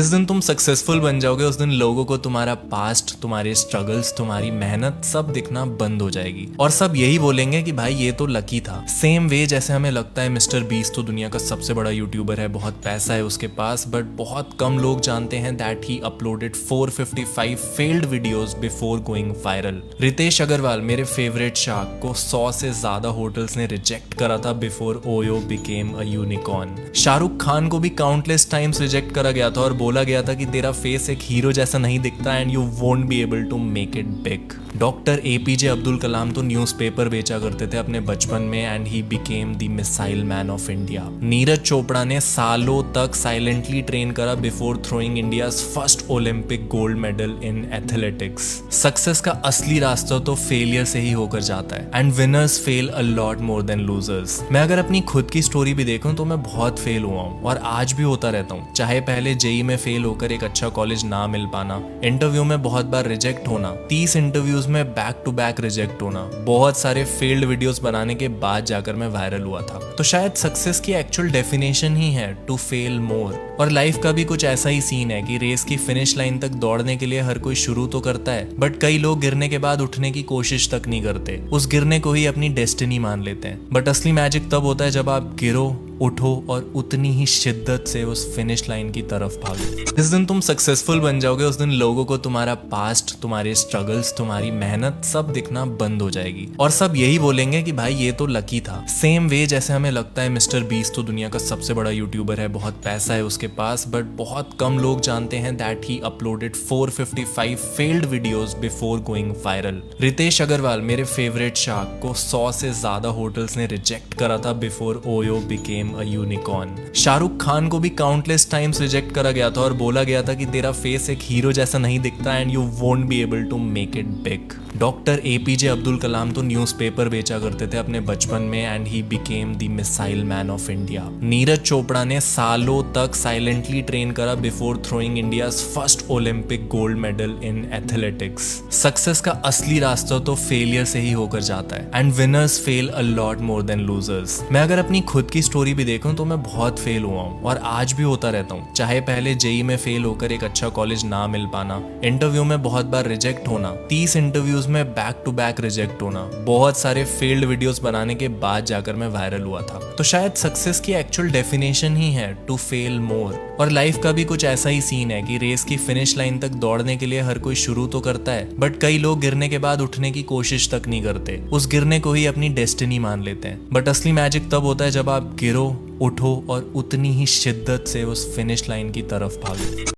जिस दिन तुम सक्सेसफुल बन जाओगे उस दिन लोगों को तुम्हारा पास्ट, तुम्हारे स्ट्रगल्स, तुम्हारी मेहनत सब दिखना बंद हो जाएगी और सब यही बोलेंगे कि भाई ये तो लकी था। सेम वे जैसे हमें लगता है मिस्टर बीस्ट तो दुनिया का सबसे बड़ा यूट्यूबर है, बहुत पैसा है उसके पास, बट बहुत कम लोग जानते हैं that he uploaded 455 failed videos before going viral. Ritesh Agarwal मेरे फेवरेट शार्क को 100 से ज्यादा होटल्स ने रिजेक्ट करा था before OYO became a unicorn. Shahrukh Khan को भी काउंटलेस टाइम्स रिजेक्ट करा गया था और बोला गया था कि तेरा फेस एक हीरो जैसा नहीं दिखता and you won't be able to make it big. Doctor APJ Abdul Kalam तो न्यूज़पेपर बेचा करते थे अपने बचपन में and he became the missile man of India. Neeraj Chopra ने सालों तक साइलेंटली ट्रेन करा before throwing India's first Olympic gold medal in athletics. Success का असली रास्ता तो फेलियर से ही होकर जाता है and winners fail a lot more than losers. मैं अगर अपनी खुद की स्टोरी भी देखूं तो मैं बहुत फेल हुआ हूं और आज भी होता रहता हूं, चाहे पहले जेई में फेल होकर एक अच्छा कॉलेज ना मिल पाना, इंटरव्यू में बहुत बार रिजेक्ट होना, 30 इंटरव्यूज में बैक टू बैक रिजेक्ट होना, बहुत सारे फेल्ड वीडियोस बनाने के बाद जाकर मैं वायरल हुआ था। तो शायद सक्सेस की एक्चुअल डेफिनेशन ही है टू फेल मोर। और लाइफ का भी कुछ ऐसा ही सीन है कि रेस की फिनिश लाइन तक दौड़ने के लिए हर कोई शुरू तो करता है, बट कई लोग गिरने के बाद उठने की कोशिश तक नहीं करते, उस गिरने को ही अपनी डेस्टिनी मान लेते हैं। बट असली मैजिक तब होता है जब आप गिरो, उठो और उतनी ही शिद्दत से उस फिनिश लाइन की तरफ भागो। जिस दिन तुम सक्सेसफुल बन जाओगे उस दिन लोगों को तुम्हारा पास्ट, तुम्हारे स्ट्रगल्स, तुम्हारी मेहनत सब दिखना बंद हो जाएगी और सब यही बोलेंगे कि भाई ये तो लकी था। सेम वे जैसे हमें लगता है मिस्टर बीस्ट तो दुनिया का सबसे बड़ा यूट्यूबर है, बहुत पैसा है उसके पास, बट बहुत कम लोग जानते हैं that he uploaded 455 failed videos before going viral. Ritesh Agarwal मेरे फेवरेट शार्क को 100 से ज्यादा होटल्स ने रिजेक्ट करा था before OYO became a unicorn. Shahrukh Khan को भी काउंटलेस टाइम्स रिजेक्ट करा गया था और बोला गया था कि तेरा फेस एक हीरो जैसा नहीं दिखता and you won't be able to make it big. Doctor APJ Abdul Kalam तो न्यूज़पेपर बेचा करते थे अपने बचपन में and he became the missile man of India. Neeraj Chopra ने सालों तक साइलेंटली ट्रेन करा before throwing India's first Olympic gold medal in athletics. Success का असली रास्ता तो फेलियर से ही होकर जाता है and winners fail a lot more than losers. मैं अगर अपनी खुद की स्टोरी भी देखूं तो मैं बहुत फेल हुआ हूं और आज भी होता रहता हूं, चाहे पहले जेई में फेल होकर एक अच्छा कॉलेज ना मिल पाना, इंटरव्यू में बहुत बार रिजेक्ट होना, 30 इंटरव्यूज में बैक टू बैक रिजेक्ट होना, बहुत सारे फेल्ड वीडियोस बनाने के बाद जाकर मैं वायरल हुआ था। तो शायद सक्सेस की एक्चुअल डेफिनेशन ही है टू फेल मोर। और लाइफ का भी कुछ ऐसा ही सीन है कि रेस की फिनिश लाइन तक दौड़ने के लिए हर कोई शुरू तो करता है, बट कई लोग गिरने के बाद उठने की कोशिश तक नहीं करते, उस गिरने को ही अपनी डेस्टिनी मान लेते हैं। बट असली मैजिक तब होता है जब आप गिरो, उठो और उतनी ही शिद्दत से उस फिनिश लाइन की तरफ भागो।